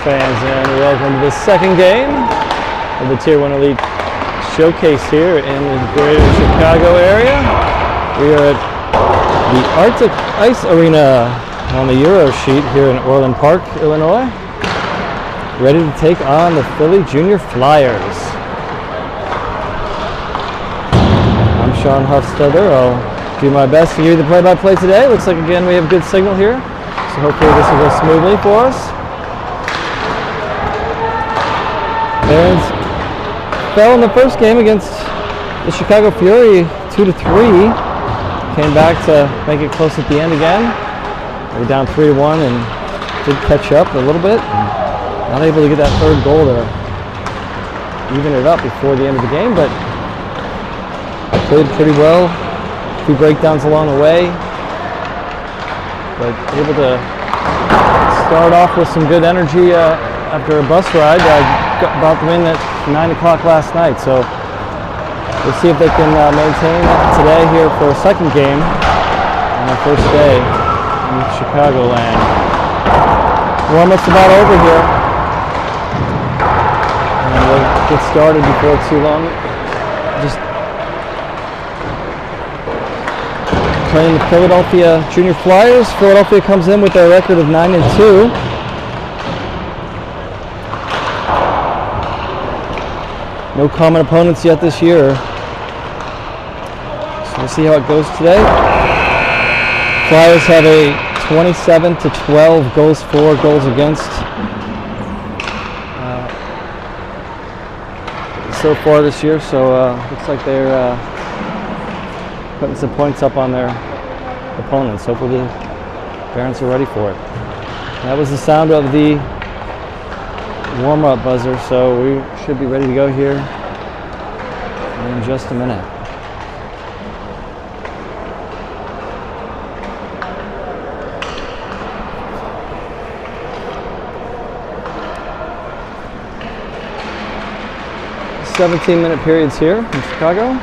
fans, and welcome to the second game of the Tier 1 Elite Showcase here in the greater Chicago area. We are at the Arctic Ice Arena on the Euro sheet here in Orland Park, Illinois, ready to take on the Philly Junior Flyers. I'm Sean Huffsteder. I'll do my best to give you the play-by-play today. Looks like again we have good signal here, so hopefully this will go smoothly for us. Barons fell in the first game against the Chicago Fury 2-3. Came back to make it close at the end again. We're down 3-1 and did catch up a little bit. Not able to get that third goal to even it up before the end of the game, but played pretty well. A few breakdowns along the way, but able to start off with some good energy after a bus ride. Brought them in at 9 o'clock last night, so we'll see if they can maintain it today here for a second game on our first day in Chicagoland. Warm-up's about over here, and we'll get started before too long. Just playing the Philadelphia Junior Flyers. Philadelphia comes in with their record of 9-2. No common opponents yet this year. So we'll see how it goes today. Flyers have a 27-12 goals for, goals against so far this year. So looks like they're putting some points up on their opponents. Hopefully the Barons are ready for it. That was the sound of the warm-up buzzer, so we should be ready to go here in just a minute. "17-minute periods here in Chicago.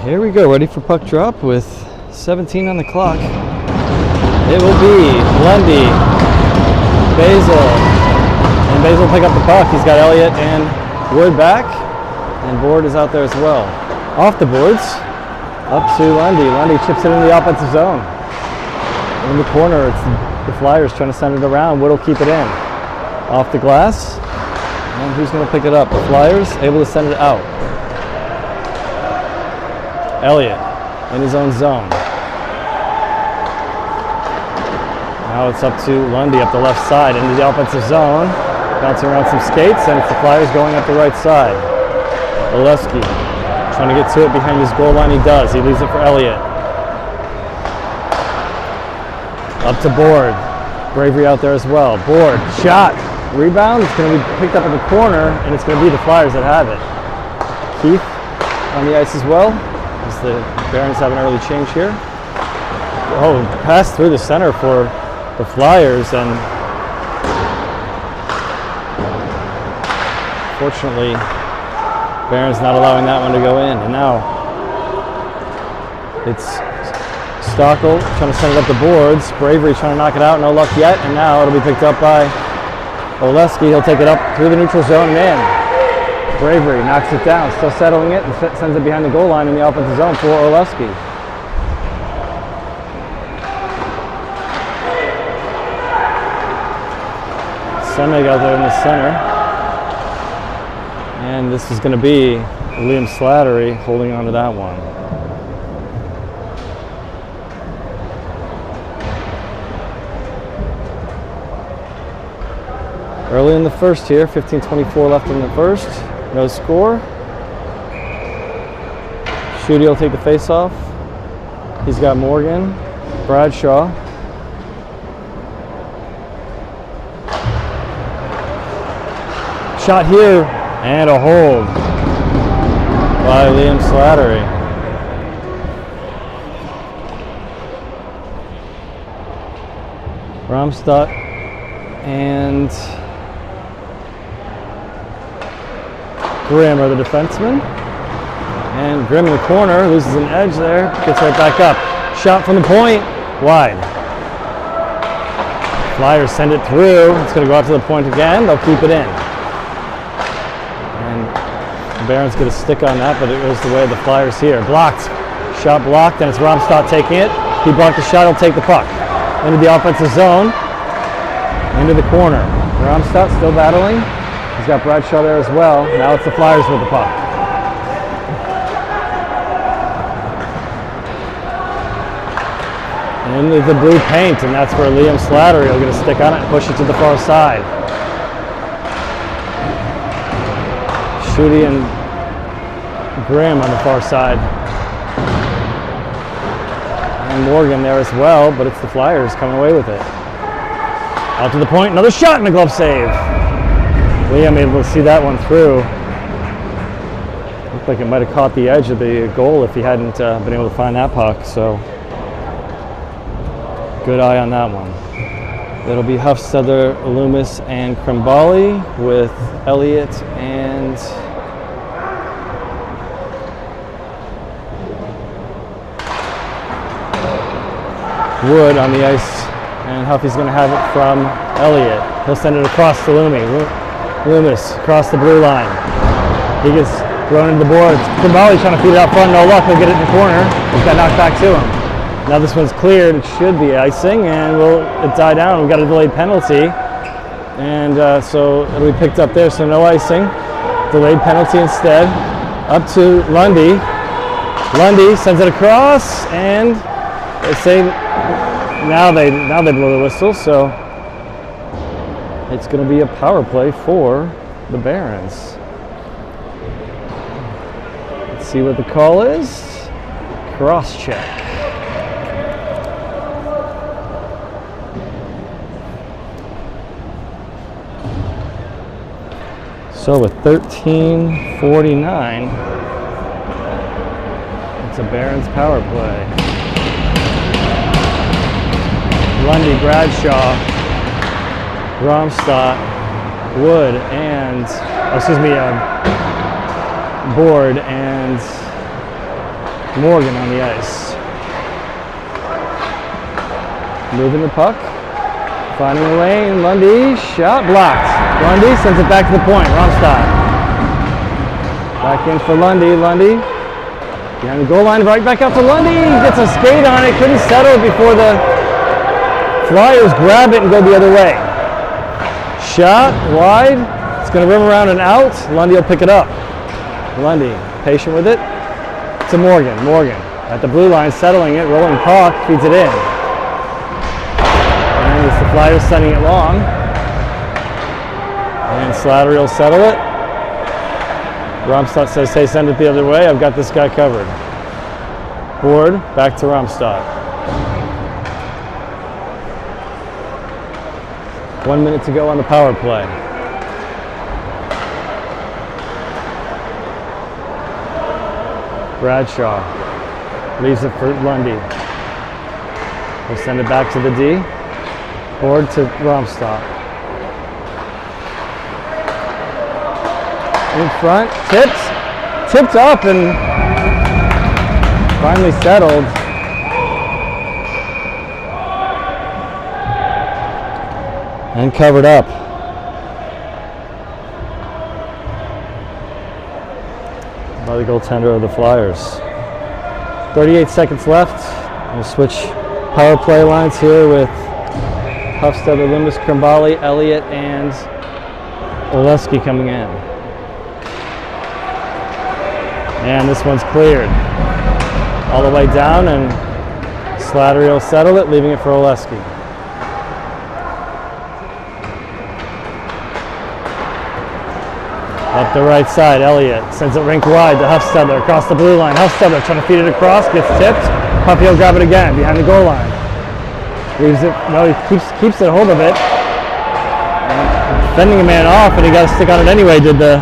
Here we go, ready for puck drop with 17 on the clock. It will be Lundy, Basil, and Basil will pick up the puck. He's got Elliott and Wood back, and Board is out there as well. Off the boards, up to Lundy. Lundy chips it in the offensive zone. In the corner, it's the Flyers trying to send it around. Wood will keep it in. Off the glass, and who's going to pick it up? The Flyers able to send it out. Elliott in his own zone. Now it's up to Lundy up the left side into the offensive zone. Bouncing around some skates, and it's the Flyers going up the right side. Oleski trying to get to it behind his goal line. He does. He leaves it for Elliott. Up to Board. Bravery out there as well. Board, shot, rebound. It's going to be picked up in the corner, and it's going to be the Flyers that have it. Keith on the ice as well, as the Barons have an early change here. Oh, pass through the center for the Flyers, and fortunately, Barons not allowing that one to go in. And now it's Stockel trying to send it up the boards. Bravery trying to knock it out, no luck yet, and now it'll be picked up by Oleski. He'll take it up through the neutral zone and in. Bravery knocks it down, still settling it, and sends it behind the goal line in the offensive zone for Oleski. Semig out there in the center. And this is going to be Liam Slattery holding on to that one. Early in the first here, 15:24 left in the first. No score. Schutte will take the face-off. He's got Morgan, Bradshaw. Shot here, and a hold by Liam Slattery. Romstadt and Grimm are the defensemen. And Grimm in the corner, loses an edge there, gets right back up. Shot from the point, wide. Flyers send it through. It's going to go out to the point again. They'll keep it in. And the Barons get a stick on that, but it goes the way of the Flyers here. Blocked. Shot blocked, and it's Romstadt taking it. He blocked the shot, he'll take the puck. Into the offensive zone. Into the corner. Romstadt still battling. He's got Bradshaw there as well. Now it's the Flyers with the puck. Into the blue paint, and that's where Liam Slattery will get a stick on it and push it to the far side. Schutte and Grimm on the far side. And Morgan there as well, but it's the Flyers coming away with it. Out to the point, another shot and a glove save. Liam able to see that one through. Looked like it might have caught the edge of the goal if he hadn't been able to find that puck, so good eye on that one. It'll be Huffsteder, Loomis, and Krimbali with Elliott and Wood on the ice, and Huffy's going to have it from Elliott. He'll send it across to Loomis across the blue line. He gets thrown into the boards. Krimbali trying to feed it out front, no luck. He'll get it in the corner. He's got knocked back to him. Now this one's cleared. It should be icing, and it die down. We've got a delayed penalty, and so it'll be picked up there. So no icing, delayed penalty instead. Up to Lundy. Lundy sends it across, and they say now they blow the whistle. So it's going to be a power play for the Barons. Let's see what the call is. Cross check. So with 13:49, it's a Barons power play. Lundy, Bradshaw, Romstadt, Wood, and Board and Morgan on the ice. Moving the puck, finding a lane. Lundy, shot blocked. Lundy sends it back to the point. Romstadt. Back in for Lundy. Lundy behind the goal line, right back out to Lundy. He gets a skate on it. Couldn't settle before the Flyers grab it and go the other way. Shot wide. It's going to rim around and out. Lundy will pick it up. Lundy patient with it to Morgan. Morgan at the blue line, settling it. Rolling puck, feeds it in. And it's the Flyers sending it long. And Slattery will settle it. Romstadt says, hey, send it the other way. I've got this guy covered. Board, back to Romstadt. 1 minute to go on the power play. Bradshaw leaves it for Lundy. We'll send it back to the D. Board to Romstadt. In front, tipped up and finally settled. and covered up. By the goaltender of the Flyers. 38 seconds left. We'll switch power play lines here with Hufstede, Loomis, Krimbali, Elliott, and Oleski coming in. And this one's cleared. All the way down, and Slattery will settle it, leaving it for Oleski. Up the right side, Elliott sends it rink wide to Hufstede across the blue line. Hufstede trying to feed it across, gets tipped. Puppy will grab it again behind the goal line. Leaves it, no, he keeps it hold of it. Fending a man off, and he got to stick on it anyway, did the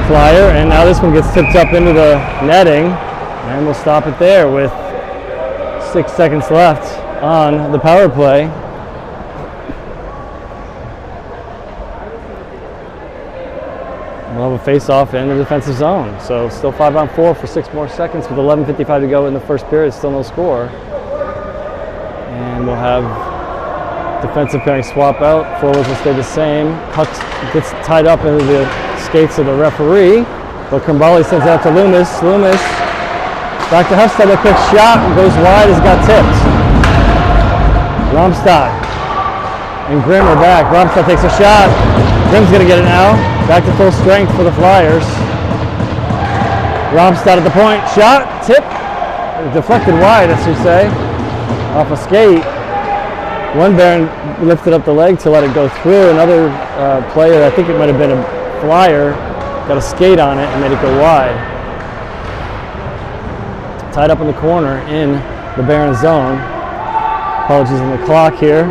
Flyer. And now this one gets tipped up into the netting, and we'll stop it there with 6 seconds left on the power play. We'll have a face-off in the defensive zone. So still 5-on-4 for 6 more seconds with 11:55 to go in the first period. Still no score. And we'll have defensive pairing swap out. Forwards will stay the same. Puck gets tied up into the skates of the referee. But Krimbali sends it out to Loomis. Loomis back to Hufstede. A quick shot. Goes wide as it got tipped. Romstad and Grimm are back. Romstad takes a shot. Grimm's going to get it now. Back to full strength for the Flyers. Romstad at the point. Shot. Tip. Deflected wide, I should say. Off a skate. One Baron lifted up the leg to let it go through. Another player, I think it might have been a Flyer, got a skate on it and made it go wide. Tied up in the corner in the Baron zone. Apologies on the clock here.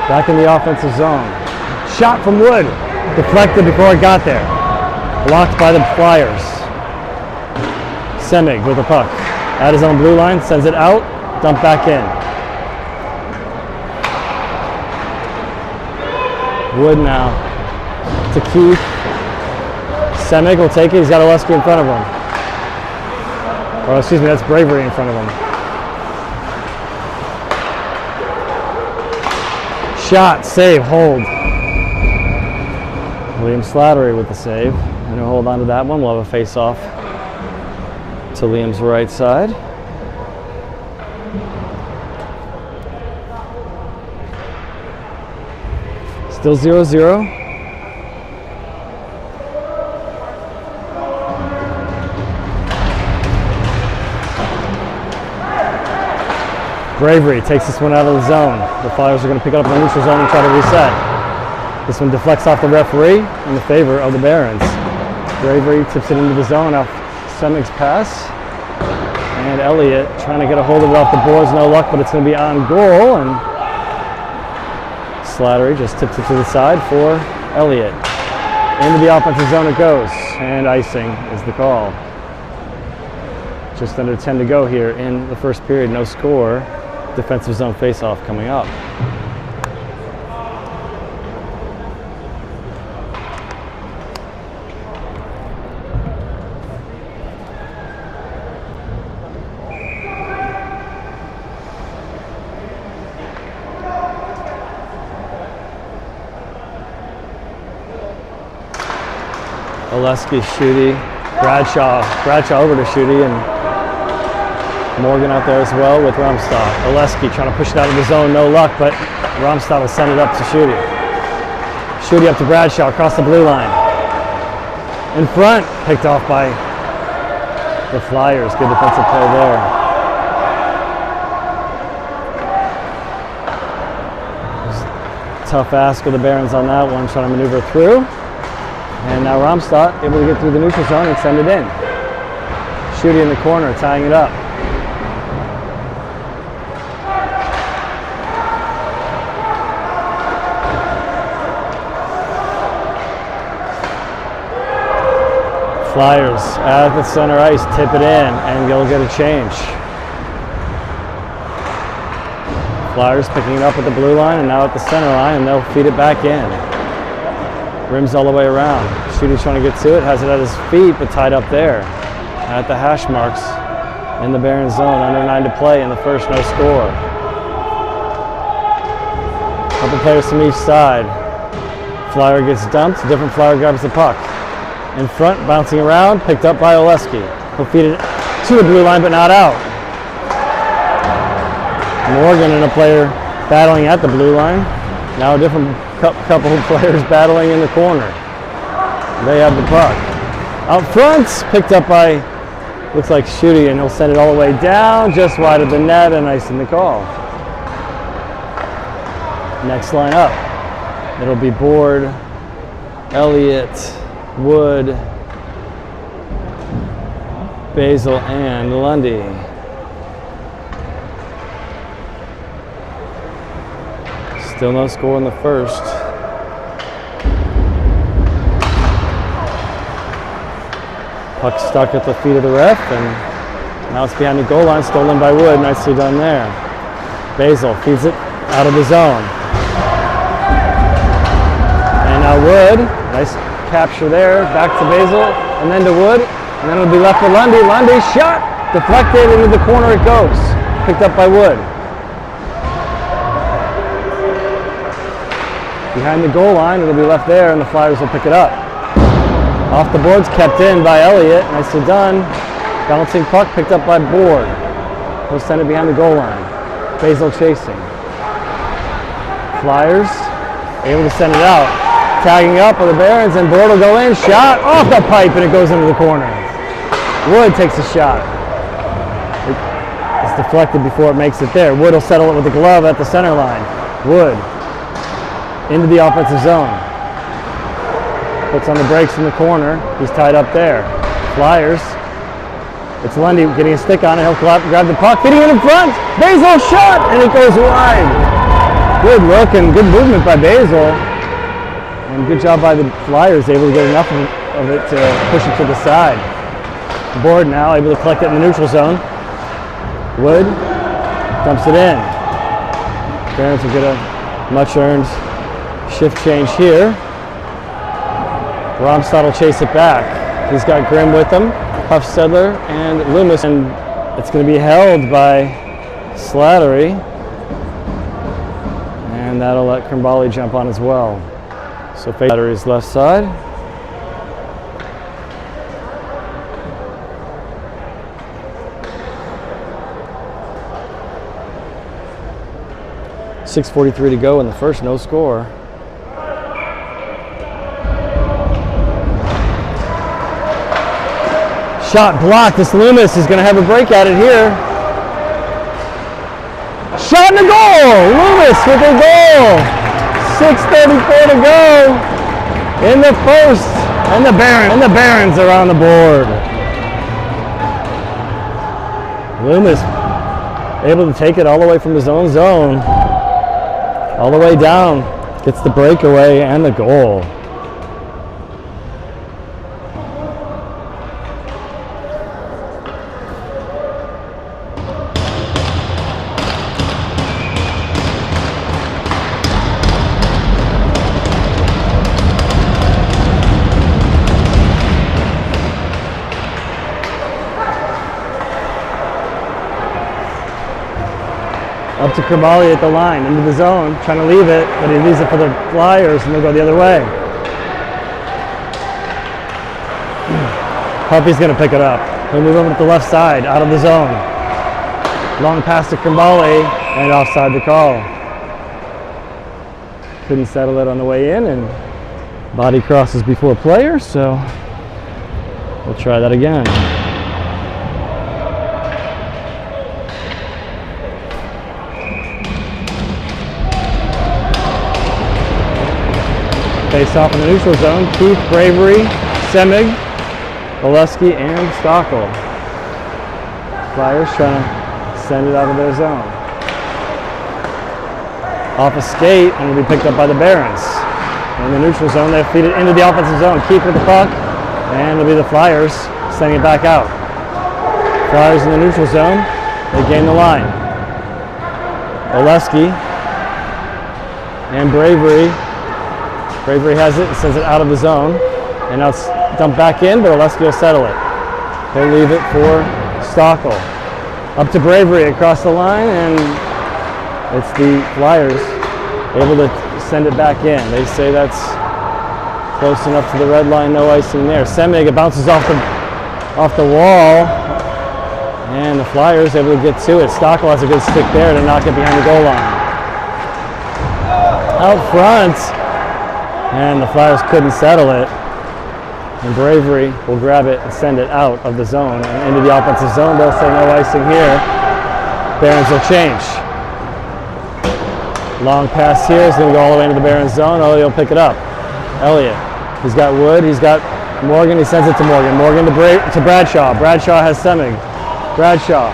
Back in the offensive zone. Shot from Wood. Deflected before it got there. Blocked by the Flyers. Semig with the puck. At his own blue line. Sends it out. Dump back in. Wood now to Keith. Semig will take it. He's got Oleski in front of him. Or excuse me, that's Bravery in front of him. Shot, save, hold. Liam Slattery with the save. And he'll hold on to that one. We'll have a face-off to Liam's right side. Still 0-0. Bravery takes this one out of the zone. The Flyers are going to pick it up in the neutral zone and try to reset. This one deflects off the referee in the favor of the Barons. Bravery tips it into the zone off Semig's pass. And Elliott trying to get a hold of it off the boards. No luck, but it's going to be on goal. And Slattery just tips it to the side for Elliott. Into the offensive zone it goes. And icing is the call. Just under 10 to go here in the first period. No score. Defensive zone face-off coming up. Oleski, Schutte, Bradshaw over to Schutte, and Morgan out there as well with Romstad. Oleski trying to push it out of the zone, no luck, but Romstad will send it up to Schutte. Schutte up to Bradshaw across the blue line. In front, picked off by the Flyers. Good defensive play there. Tough ask of the Barons on that one, trying to maneuver through. And now Romstad able to get through the neutral zone and send it in. Schutte in the corner, tying it up. Flyers at the center ice, tip it in, and you'll get a change. Flyers picking it up at the blue line and now at the center line, and they'll feed it back in. Rims all the way around. Shooter's trying to get to it, has it at his feet, but tied up there at the hash marks in the Barron zone. Under 9 to play in the first, no score. Couple players from each side. Flyer gets dumped, a different flyer grabs the puck. In front, bouncing around, picked up by Oleski. He'll feed it to the blue line, but not out. Morgan and a player battling at the blue line. Now a different couple of players battling in the corner. They have the puck. Out front, picked up by, looks like Schutte, and he'll send it all the way down, just wide of the net, and icing the call. Next line up, it'll be Board, Elliott, Wood, Basil, and Lundy. Still no score in the first. Puck stuck at the feet of the ref, and now it's behind the goal line, stolen by Wood. Nicely done there. Basil feeds it out of the zone. And now Wood, nice capture there, back to Basil, and then to Wood, and then it'll be left for Lundy. Lundy shot, deflected, into the corner it goes. Picked up by Wood. Behind the goal line, it'll be left there, and the Flyers will pick it up. Off the boards, kept in by Elliott. Nicely done. Bouncing puck, picked up by Board. He'll send it behind the goal line. Basil chasing. Flyers able to send it out. Tagging up with the Barons, and Board will go in. Shot off the pipe, and it goes into the corner. Wood takes a shot. It's deflected before it makes it there. Wood will settle it with the glove at the center line. Wood into the offensive zone. Puts on the brakes in the corner. He's tied up there. Flyers. It's Lundy getting a stick on it. He'll grab the puck. Hitting it in front. Basil shot, and it goes wide. Good look and good movement by Basil. And good job by the Flyers, able to get enough of it to push it to the side. Board now able to collect it in the neutral zone. Wood dumps it in. Barons will get a much-earned shift change here. Romstad will chase it back. He's got Grimm with him, Huffstedler, and Loomis, and it's going to be held by Slattery, and that'll let Krimbali jump on as well. So Slattery's left side. .6:43 to go in the first, no score. Shot blocked. This Loomis is going to have a break at it here. Shot in the goal! Loomis with a goal! 6:34 to go in the first, and the Barons are on the board. Loomis able to take it all the way from his own zone, all the way down, gets the breakaway and the goal. Up to Krimbali at the line, into the zone, trying to leave it, but he leaves it for the Flyers, and they'll go the other way. Huffy's going to pick it up. He'll move over to the left side, out of the zone. Long pass to Krimbali, and offside the call. Couldn't settle it on the way in, and body crosses before player, so we'll try that again. Face off in the neutral zone. Keith, Bravery, Semig, Oleski, and Stockel. Flyers trying to send it out of their zone. Off a skate, and will be picked up by the Barons. In the neutral zone, they feed it into the offensive zone. Keith with the puck, and it'll be the Flyers sending it back out. Flyers in the neutral zone. They gain the line. Oleski and Bravery Bravery has it and sends it out of the zone. And now it's dumped back in, but Oleski will settle it. He'll leave it for Stockel. Up to Bravery across the line, and it's the Flyers able to send it back in. They say that's close enough to the red line, no icing there. Semig, it bounces off the wall, and the Flyers able to get to it. Stockel has a good stick there to knock it behind the goal line. Out front, and the Flyers couldn't settle it. And Bravery will grab it and send it out of the zone and into the offensive zone. They'll say no icing here. Barons will change. Long pass here is going to go all the way into the Barons zone. Elliott will pick it up. Elliott, he's got Wood, he's got Morgan, he sends it to Morgan. Morgan to Bradshaw. Bradshaw has Semig. Bradshaw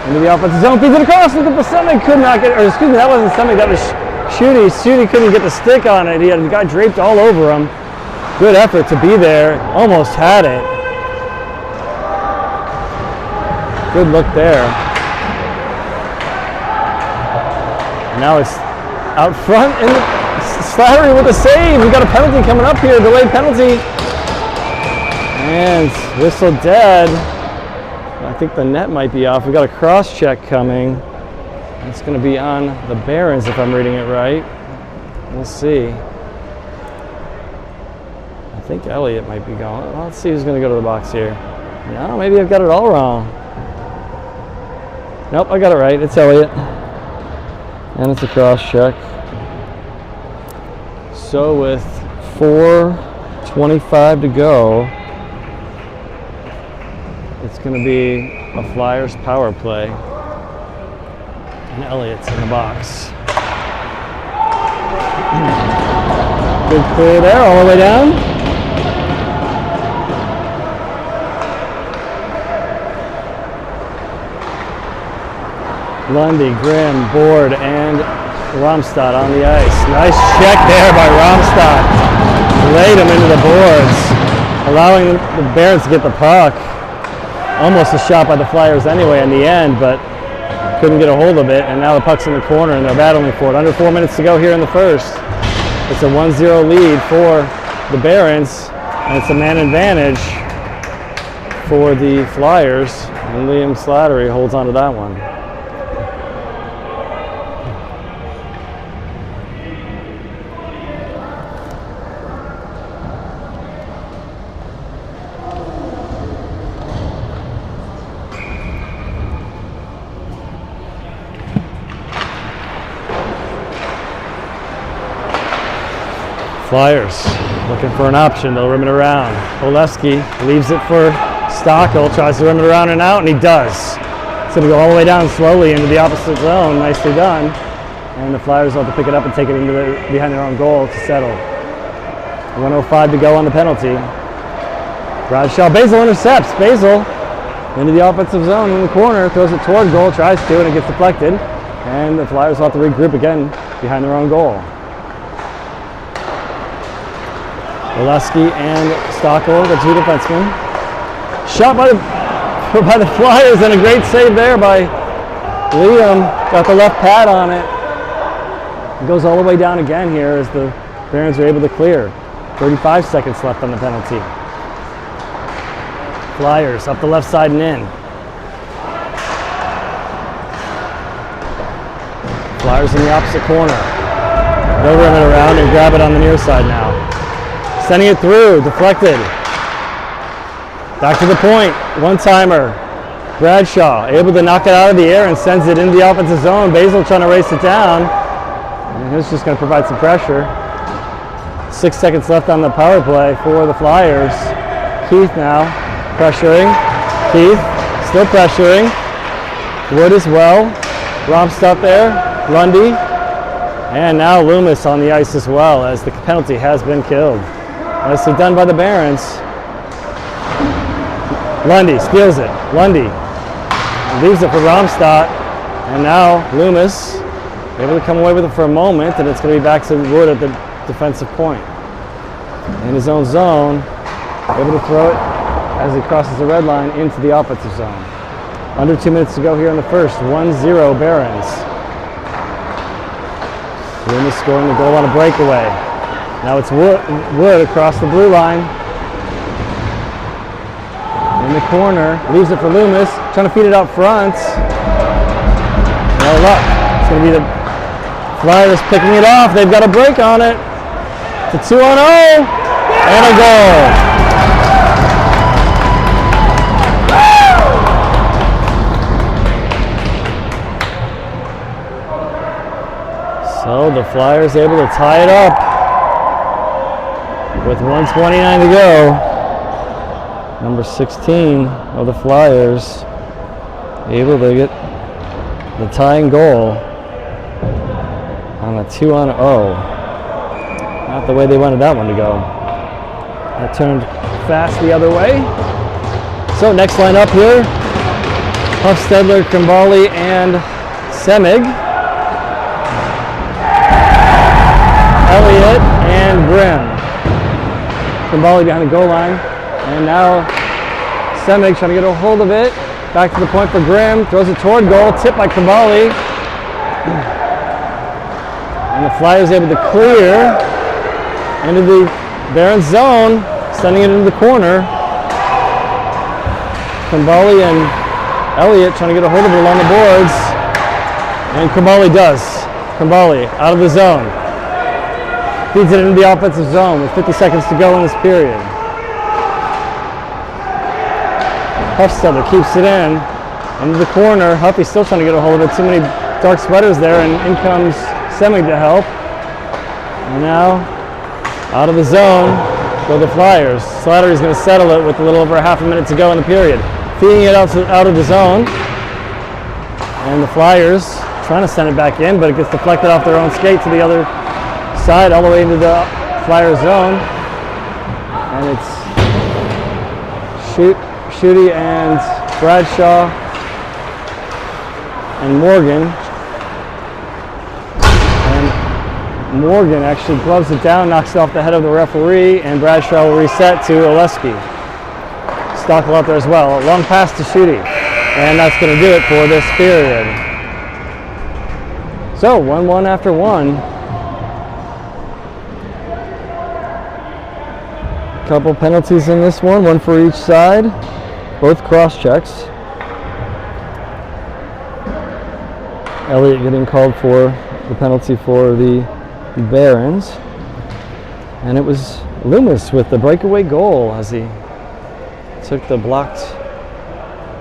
into the offensive zone, feeds it across, but Semig could not get, or excuse me, that wasn't Semig, that was Schutte. Schutte couldn't get the stick on it. He had a guy draped all over him. Good effort to be there, almost had it. Good look there. And now it's out front, and Slattery with a save. We got a penalty coming up here, delayed penalty. And whistle dead. I think the net might be off. We got a cross check coming. It's going to be on the Barons if I'm reading it right. We'll see. I think Elliott might be going. Well, let's see who's going to go to the box here. No, maybe I've got it all wrong. Nope, I got it right. It's Elliott. And it's a cross check. So with 4:25 to go, it's going to be a Flyers power play. And Elliott's in the box. Good clear there, all the way down. Lundy, Grimm, Board, and Romstad on the ice. Nice check there by Romstad. Laid him into the boards, allowing the Barons to get the puck. Almost a shot by the Flyers anyway in the end, but couldn't get a hold of it, and now the puck's in the corner and they're battling for it. Under 4 minutes to go here in the first. It's a 1-0 lead for the Barons, and it's a man advantage for the Flyers, and Liam Slattery holds on to that one. Flyers looking for an option. They'll rim it around. Oleski leaves it for Stockel, tries to rim it around and out, and he does. It's going to go all the way down slowly into the opposite zone. Nicely done. And the Flyers will have to pick it up and take it into behind their own goal to settle. 1:05 to go on the penalty. Bradshaw, Basil intercepts. Basil into the offensive zone in the corner, throws it toward goal, tries to, and it gets deflected. And the Flyers will have to regroup again behind their own goal. Oleski and Stockel, the two defensemen. Shot by the Flyers, and a great save there by Liam. Got the left pad on it. It goes all the way down again here as the Barons are able to clear. 35 seconds left on the penalty. Flyers up the left side and in. Flyers in the opposite corner. They'll rim it around and grab it on the near side now. Sending it through, deflected. Back to the point, one-timer. Bradshaw able to knock it out of the air and sends it into the offensive zone. Basil trying to race it down. And he's just going to provide some pressure. 6 seconds left on the power play for the Flyers. Keith now pressuring. Keith still pressuring. Wood as well. Romstad there. Lundy. And now Loomis on the ice as well, as the penalty has been killed. Nicely done by the Barons. Lundy steals it. Lundy leaves it for Romstad. And now Loomis able to come away with it for a moment, and it's going to be back to Wood at the defensive point. In his own zone, able to throw it as he crosses the red line into the offensive zone. Under 2 minutes to go here in the first. 1-0 Barons. Loomis scoring the goal on a breakaway. Now it's Wood across the blue line. In the corner, leaves it for Loomis, trying to feed it out front. No luck. It's going to be the Flyers picking it off. They've got a break on it. It's a 2-on-0 and a goal. So the Flyers able to tie it up with 1:29 to go. Number 16 of the Flyers able to get the tying goal on a 2-on-0. Not the way they wanted that one to go. That turned fast the other way. So next lineup here, Huffstedler, Krimbali, and Semig. Elliott and Grimm. Krimbali behind the goal line. And now Semig trying to get a hold of it. Back to the point for Grimm. Throws it toward goal. Tipped by Krimbali. And the Flyers able to clear into the Barons zone, sending it into the corner. Krimbali and Elliott trying to get a hold of it along the boards. And Krimbali does. Krimbali out of the zone. Feeds it into the offensive zone with 50 seconds to go in this period. Huffstedler keeps it into the corner. Huffy's still trying to get a hold of it. Too many dark sweaters there, and in comes Semig to help. And now, out of the zone go the Flyers. Slattery's going to settle it with a little over half a minute to go in the period. Feeding it out of the zone. And the Flyers trying to send it back in, but it gets deflected off their own skate to the other side, all the way into the Flyer zone. And it's Schutte and Bradshaw and Morgan. And Morgan actually gloves it down, knocks it off the head of the referee, and Bradshaw will reset to Oleski. Stockel out there as well. A long pass to Schutte. And that's going to do it for this period. So 1-1 after 1. Couple penalties in this one for each side. Both cross checks. Elliott getting called for the penalty for the Barons. And it was Loomis with the breakaway goal as he took the blocked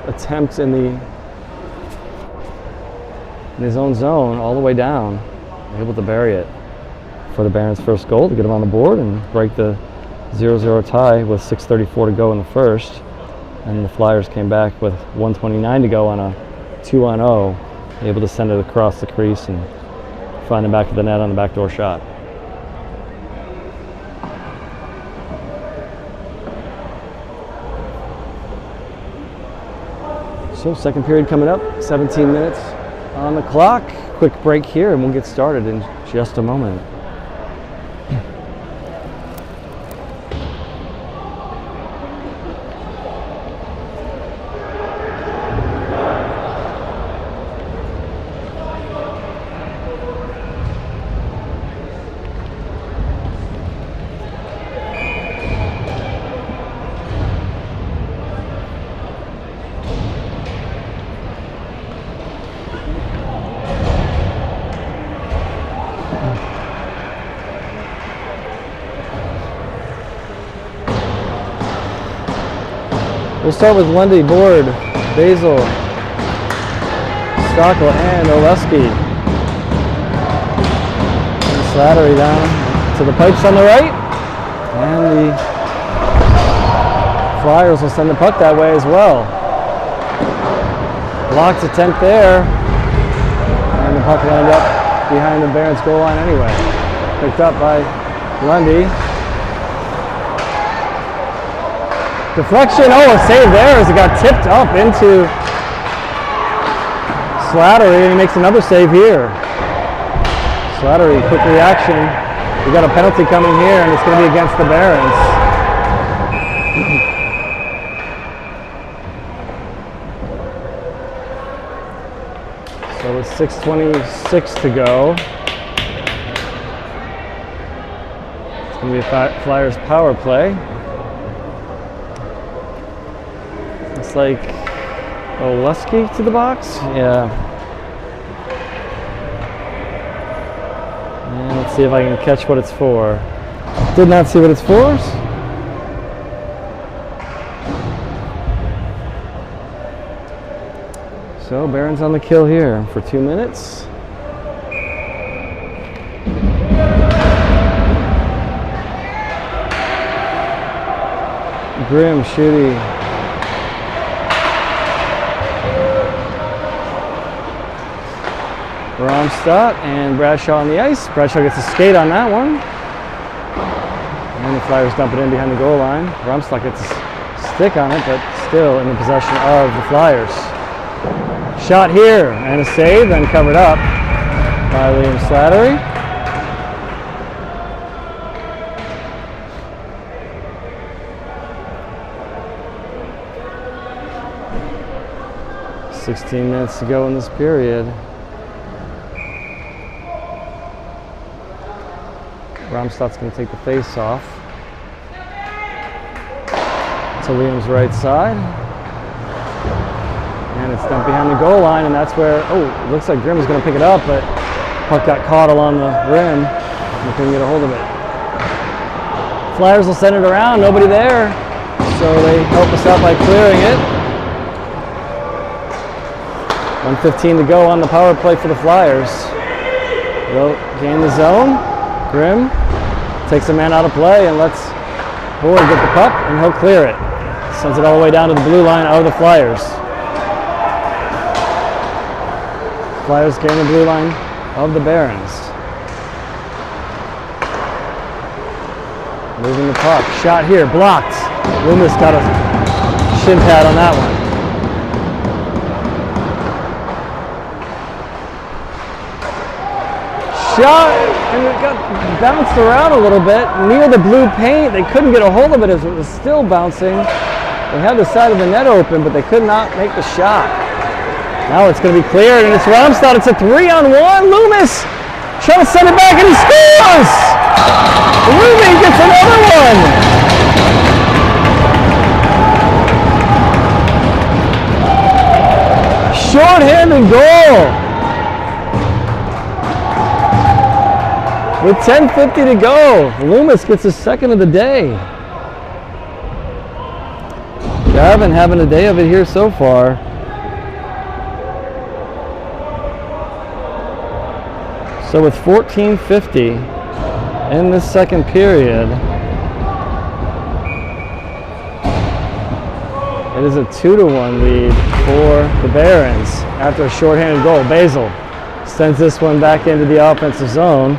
attempt in his own zone all the way down, able to bury it for the Barons' first goal to get them on the board and break the 0-0 tie with 6:34 to go in the first. And the Flyers came back with 1:29 to go on a 2-on-0, able to send it across the crease and find the back of the net on the backdoor shot. So second period coming up, 17 minutes on the clock. Quick break here and we'll get started in just a moment. We'll start with Lundy, Board, Basil, Stockel, and Oleski. And Slattery down to the pipes on the right. And the Flyers will send the puck that way as well. Blocked attempt there. And the puck will end up behind the Barons goal line anyway. Picked up by Lundy. Deflection, a save there as it got tipped up into Slattery, and he makes another save here. Slattery, quick reaction. We got a penalty coming here, and it's going to be against the Barons. So with 6:26 to go, it's going going to be a Flyers power play. It's like Oleski to the box. Yeah. And let's see if I can catch what it's for. Did not see what it's for. So Barron's on the kill here for 2 minutes. Grimm, Shooty. Romstad and Bradshaw on the ice. Bradshaw gets a skate on that one. And the Flyers dump it in behind the goal line. Romstad gets a stick on it, but still in the possession of the Flyers. Shot here and a save, then covered up by Liam Slattery. "16 minutes to go in this period." Romstad's going to take the face off to Liam's right side. And it's dumped behind the goal line, and that's where, it looks like Grimm is going to pick it up, but puck got caught along the rim and couldn't get a hold of it. Flyers will send it around, nobody there, so they help us out by clearing it. 1:15 to go on the power play for the Flyers. They'll gain the zone. Grimm takes a man out of play and lets Boyd get the puck, and he'll clear it. Sends it all the way down to the blue line of the Flyers. Flyers gain the blue line of the Barons. Moving the puck. Shot here, blocked. Loomis got a shin pad on that one. Shot, and it got bounced around a little bit near the blue paint. They couldn't get a hold of it as it was still bouncing. They had the side of the net open, but they could not make the shot. Now it's going to be cleared, and it's Romstad. It's a 3-on-1. Loomis trying to send it back, and he scores! Loomis gets another one! Shorthanded goal! With 10:50 to go, Loomis gets his second of the day. Gavin having a day of it here so far. So with 14:50 in this second period, it is a 2-1 lead for the Barons after a shorthanded goal. Basil sends this one back into the offensive zone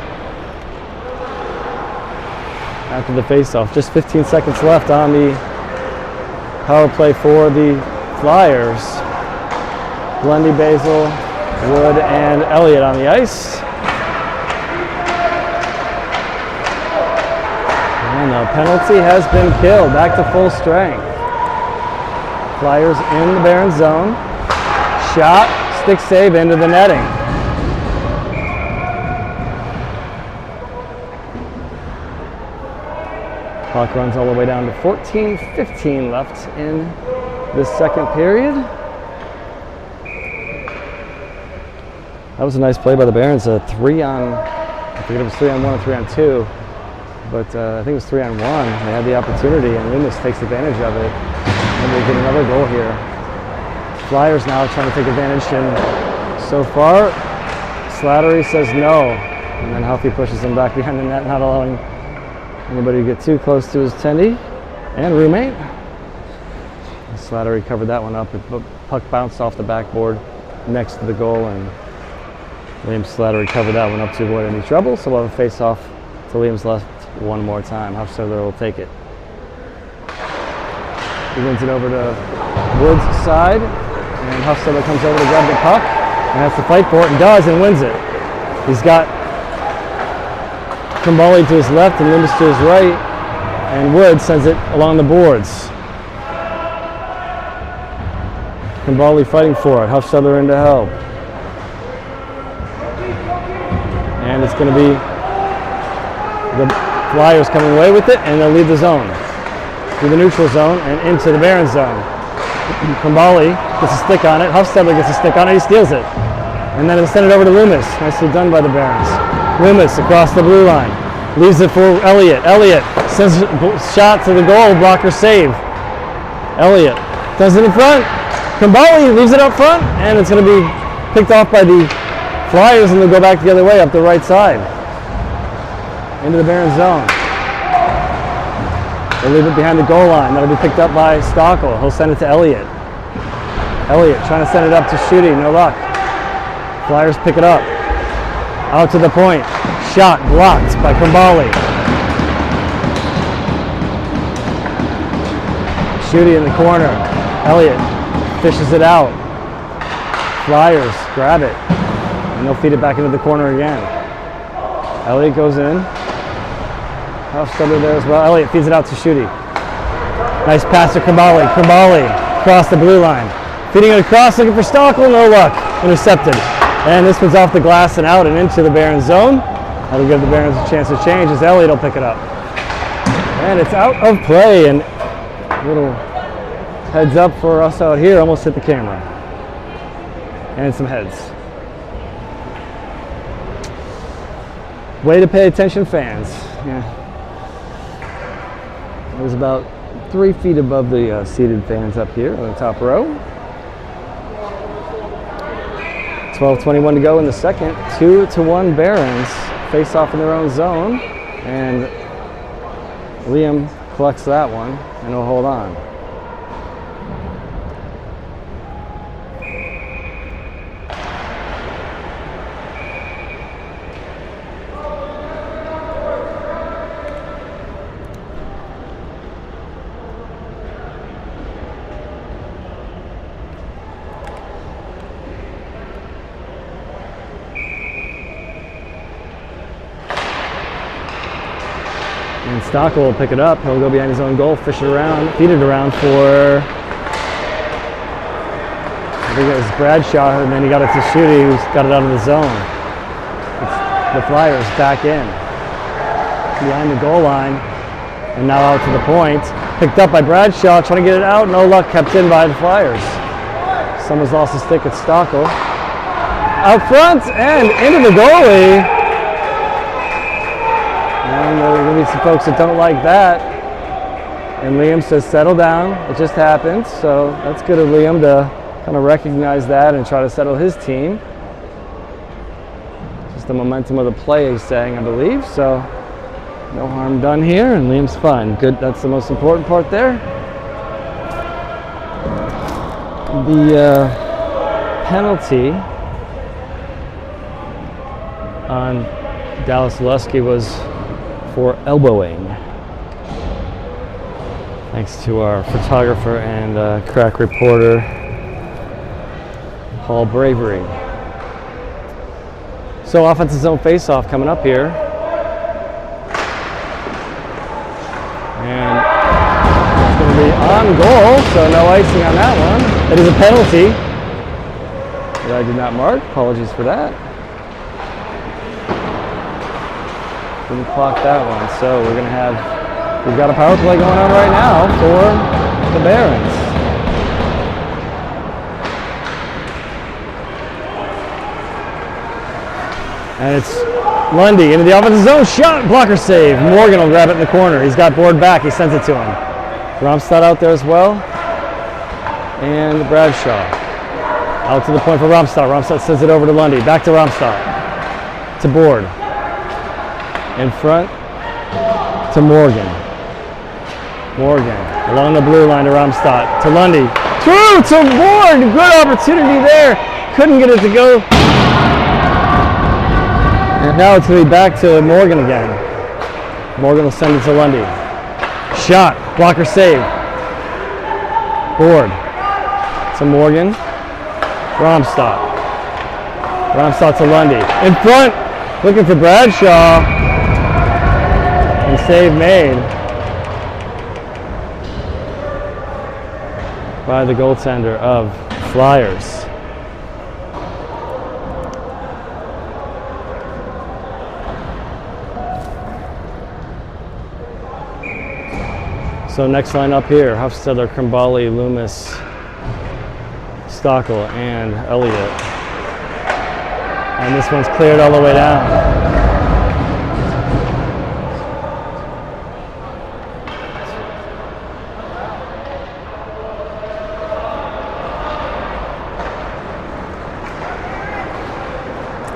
after the faceoff. Just 15 seconds left on the power play for the Flyers. Lundy, Basil, Wood, and Elliott on the ice. And the penalty has been killed. Back to full strength. Flyers in the Barons zone. Shot, stick save into the netting. Clock runs all the way down to 14:15 left in this second period. That was a nice play by the Barons. I forget if it was 3-on-1 or 3-on-2, but I think it was 3-on-1. They had the opportunity, and Loomis takes advantage of it, and they get another goal here. Flyers now trying to take advantage, and so far, Slattery says no, and then Huffy pushes him back behind the net, not allowing anybody to get too close to his tendy and roommate. Slattery covered that one up. The puck bounced off the backboard next to the goal, and Liam Slattery covered that one up to avoid any trouble. So we'll have a face-off to Liam's left one more time. Hufstedler will take it. He wins it over to Wood's side, and Hufstedler comes over to grab the puck and has to fight for it, and does, and wins it. He's got Kumbali to his left and Loomis to his right, and Wood sends it along the boards. Kumbali fighting for it. Hufstedler in to help. And it's going to be the Flyers coming away with it, and they'll leave the zone. Through the neutral zone and into the Barons zone. Kambali gets a stick on it. Huffstedler gets a stick on it. He steals it. And then he'll send it over to Loomis. Nicely done by the Barons. Loomis across the blue line. Leaves it for Elliott. Elliott sends a shot to the goal. Blocker save. Elliott does it in front. Kambali leaves it up front. And it's going to be picked off by the Flyers, and they'll go back the other way up the right side. Into the Barons zone. They'll leave it behind the goal line. That'll be picked up by Stockel. He'll send it to Elliott. Elliott trying to send it up to Shooty. No luck. Flyers pick it up. Out to the point. Shot blocked by Kambali. Shooty in the corner. Elliott fishes it out. Flyers grab it. And they'll feed it back into the corner again. Elliott goes in. Huffstedler there as well. Elliott feeds it out to Shooty. Nice pass to Kambali. Kambali across the blue line. Feeding it across, looking for Stockel. No luck. Intercepted. And this one's off the glass and out and into the Barons zone. That'll give the Barons a chance to change as Elliott will pick it up. And it's out of play. And a little heads up for us out here. Almost hit the camera. And some heads. Way to pay attention, fans. Yeah. It was about 3 feet above the seated fans up here on the top row. 12:21 to go in the second. 2-1 Barons face off in their own zone, and Liam collects that one and he'll hold on. And Stockel will pick it up. He'll go behind his own goal, fish it around, feed it around for, I think it was Bradshaw, and then he got it to Shooty, who's got it out of the zone. The Flyers back in. Behind the goal line, and now out to the point. Picked up by Bradshaw, trying to get it out. No luck, kept in by the Flyers. Someone's lost a stick at Stockel. Out front, and into the goalie. And there are going to be some folks that don't like that. And Liam says, settle down. It just happened. So that's good of Liam to kind of recognize that and try to settle his team. Just the momentum of the play, he's saying, I believe. So no harm done here, and Liam's fine. Good. That's the most important part there. The penalty on Dallas Lusky was for elbowing. Thanks to our photographer and crack reporter, Paul Bravery. So offensive zone face-off coming up here. And it's going to be on goal, so no icing on that one. It is a penalty that I did not mark. Apologies for that. Didn't clock that one, so we're going to have, we've got a power play going on right now for the Barons. And it's Lundy into the offensive zone, shot, blocker save. Morgan will grab it in the corner. He's got board back, he sends it to him. Romstad out there as well. And Bradshaw. Out to the point for Romstad. Romstad sends it over to Lundy. Back to Romstad. To Board. In front to Morgan. Morgan along the blue line to Romstad. To Lundy. Through to Board. Good opportunity there. Couldn't get it to go. And now it's going to be back to Morgan again. Morgan will send it to Lundy. Shot. Blocker save. Board. To Morgan. Romstad. Romstad to Lundy. In front. Looking for Bradshaw. And save made by the goaltender of Flyers. So next line up here, Hofstadter, Krimbali, Loomis, Stockel, and Elliott. And this one's cleared all the way down.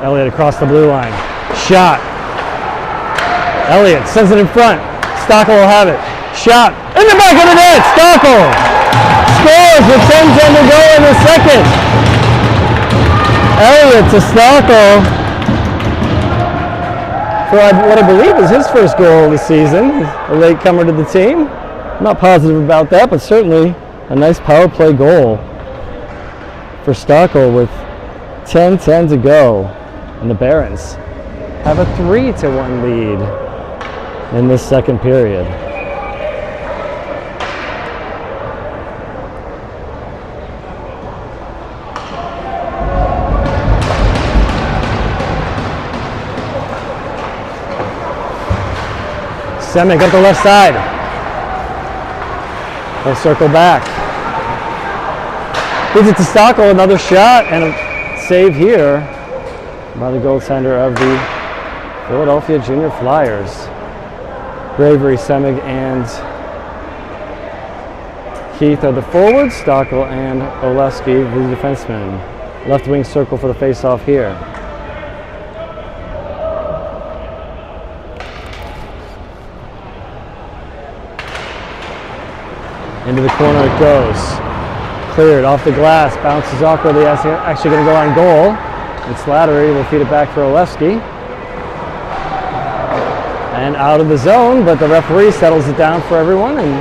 Elliott across the blue line. Shot. Elliott sends it in front. Stockel will have it. Shot. In the back of the net. Stockel scores with 10:10 to go in the second. Elliott to Stockel for what I believe is his first goal of the season. A late comer to the team. I'm not positive about that, but certainly a nice power play goal for Stockel with 10:10 to go. And the Barons have a 3-1 lead in this second period. Semic up the left side. He'll circle back. Gives it to Stockel, another shot and a save here by the goaltender of the Philadelphia Junior Flyers. Bravery, Semig, and Keith are the forwards. Stockel and Oleski, the defensemen. Left wing circle for the face-off here. Into the corner it goes. Cleared off the glass, bounces awkwardly. Actually going to go on goal. And Slattery will feed it back for Oleski. And out of the zone, but the referee settles it down for everyone, and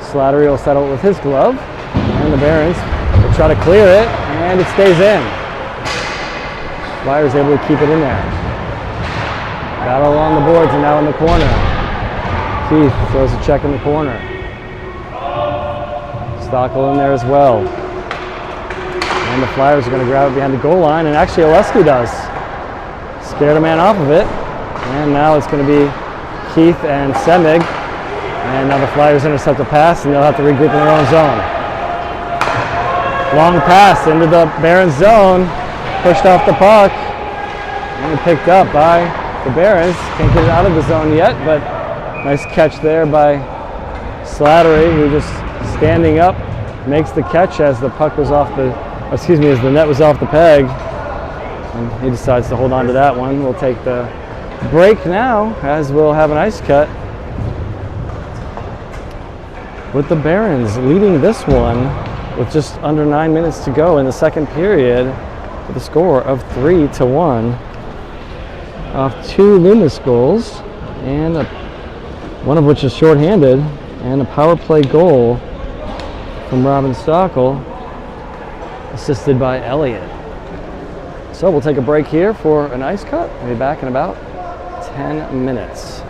Slattery will settle it with his glove. And the Barons will try to clear it, and it stays in. Flyers able to keep it in there. Battle along the boards and now in the corner. Keith throws a check in the corner. Stockel in there as well. And the Flyers are going to grab it behind the goal line, and actually Oleski does. Scared a man off of it. And now it's going to be Keith and Semig. And now the Flyers intercept the pass, and they'll have to regroup in their own zone. Long pass into the Barons zone. Pushed off the puck. And picked up by the Barons. Can't get it out of the zone yet, but nice catch there by Slattery, who just standing up makes the catch as the puck was off the, as the net was off the peg. And he decides to hold on to that one. We'll take the break now, as we'll have an ice cut with the Barons leading this one with just under 9 minutes to go in the second period with a score of 3-1 off 2 Loomis goals, and one of which is shorthanded, and a power play goal from Robin Stockel, assisted by Elliott. So we'll take a break here for an ice cut. We'll be back in about 10 minutes.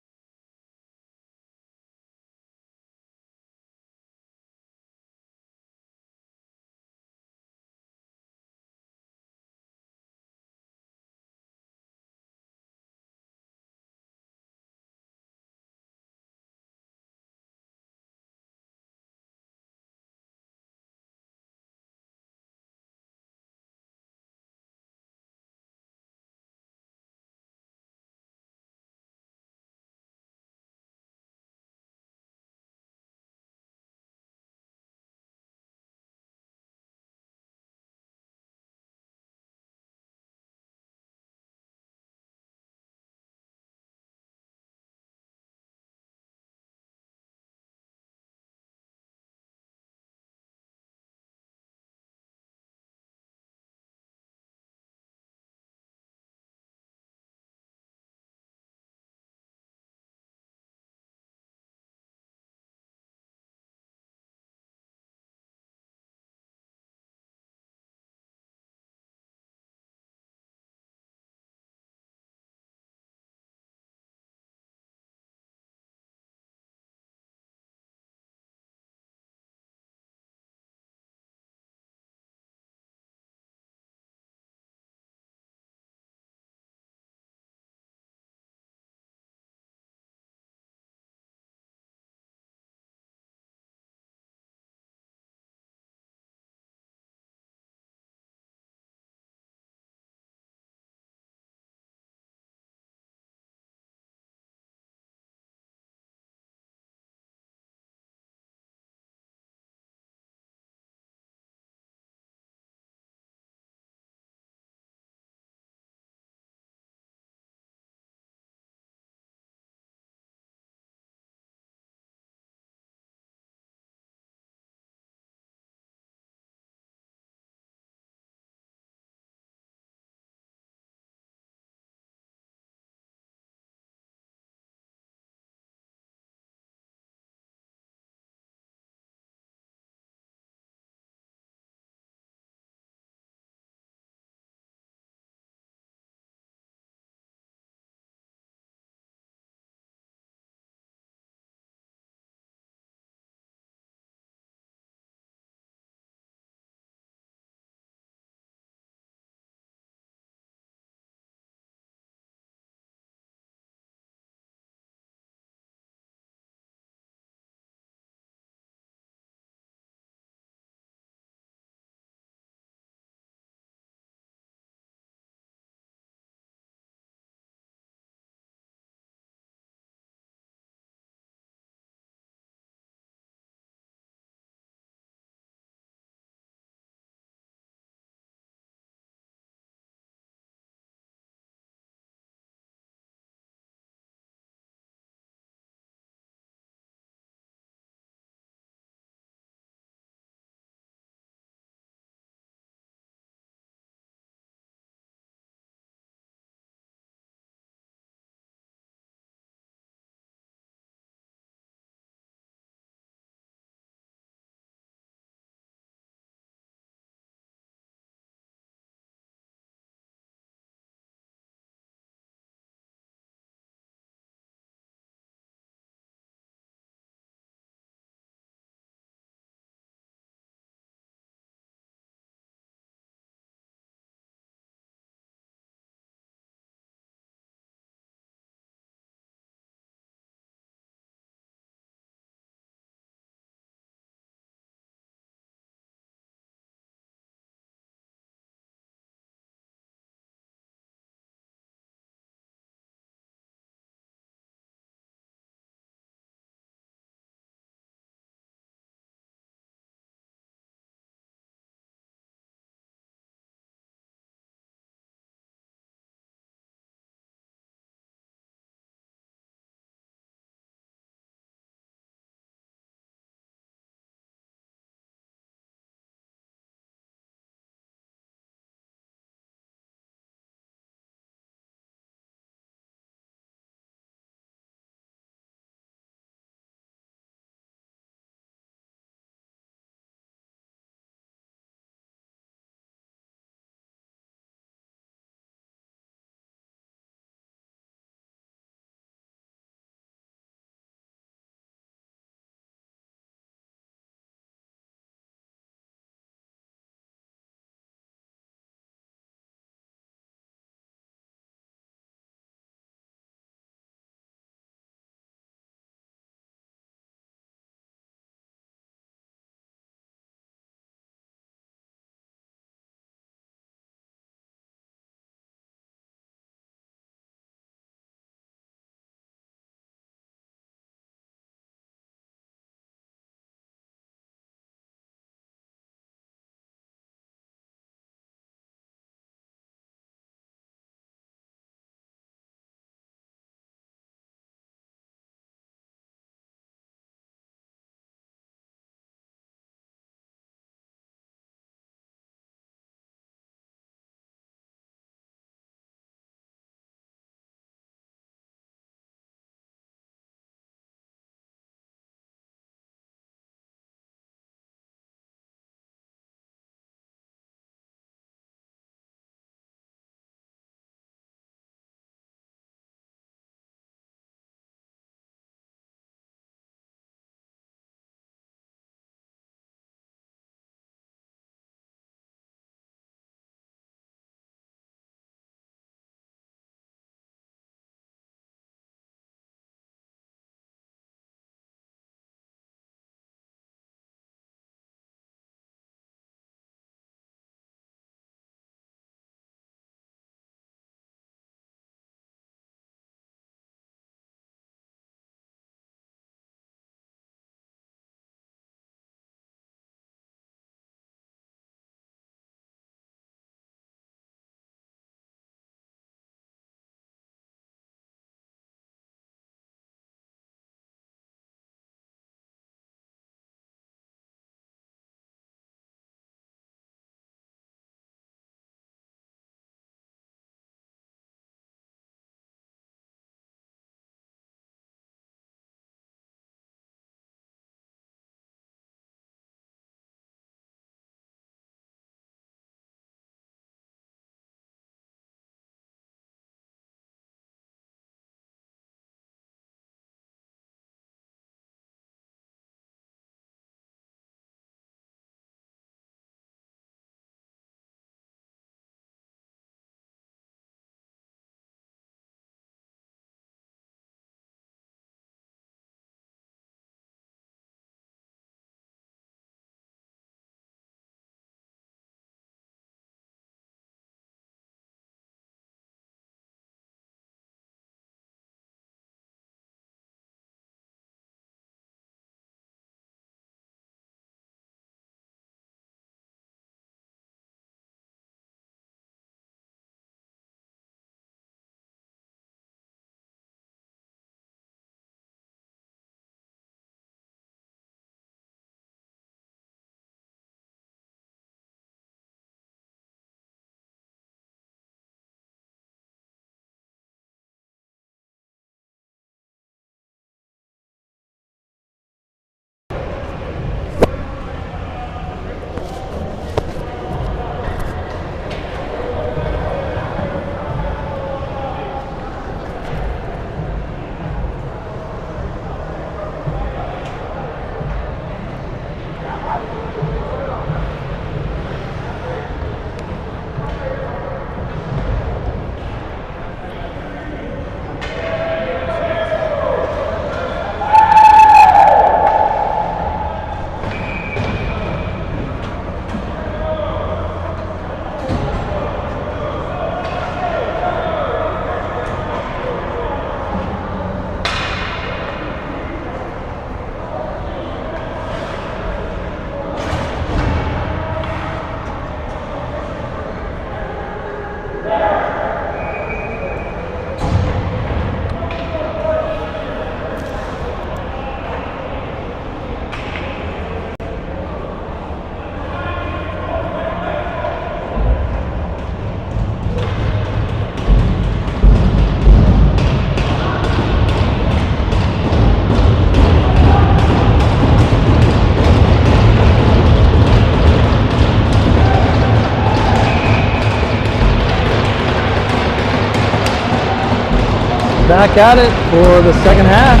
back at it for the second half.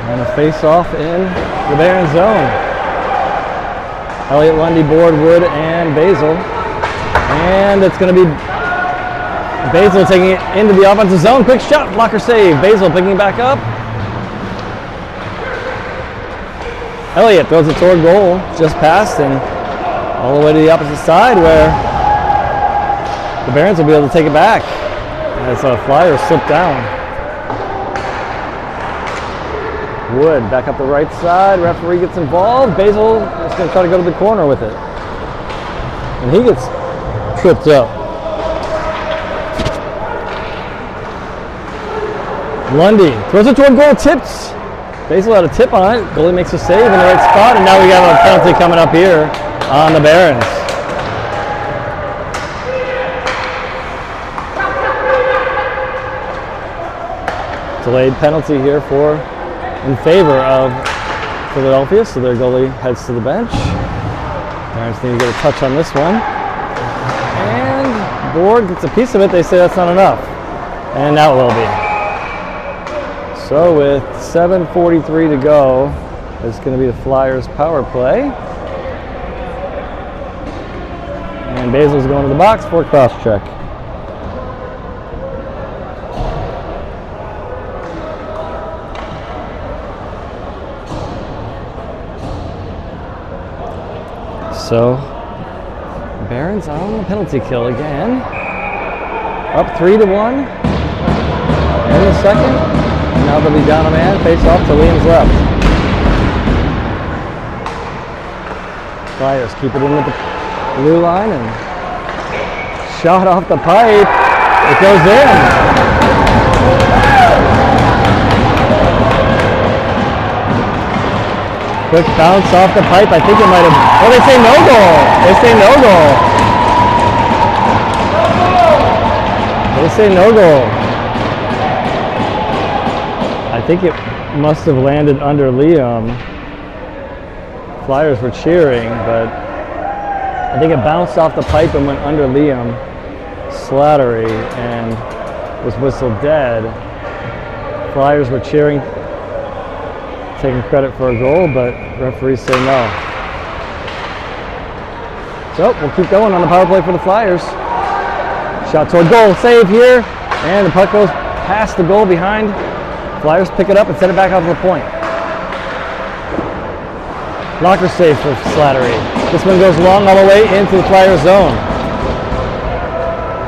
And a face-off in the Barons zone. Elliott, Lundy, Board, Wood, and Basil. And it's going to be Basil taking it into the offensive zone. Quick shot, blocker save. Basil picking it back up. Elliott throws it toward goal, just past and all the way to the opposite side where the Barons will be able to take it back as a Flyer slip down. Wood back up the right side. Referee gets involved. Basil is going to try to go to the corner with it. And he gets tripped up. Lundy throws it toward goal, tips. Basil had a tip on it. Goalie makes a save in the right spot, and now we got a penalty coming up here on the Barons. Delayed penalty here in favor of Philadelphia, so their goalie heads to the bench. Barons need to get a touch on this one. And Board gets a piece of it. They say that's not enough. And now it will be. So with 7:43 to go, it's going to be the Flyers power play. And Basil's going to the box for a cross check. So, Barons on the penalty kill again. Up 3-1 in the second. And now they'll be down a man, face off to Liam's left. Flyers keep it in at the blue line and shot off the pipe. It goes in. Quick bounce off the pipe. I think it might have. Oh, they say no goal. They say no goal. They say no goal. I think it must have landed under Liam. Flyers were cheering, but I think it bounced off the pipe and went under Liam Slattery and was whistled dead. Flyers were cheering, taking credit for a goal, but referees say no. So we'll keep going on the power play for the Flyers. Shot toward goal, save here, and the puck goes past the goal behind. Flyers pick it up and send it back off the point. Blocker save for Slattery. This one goes long all the way into the Flyers zone.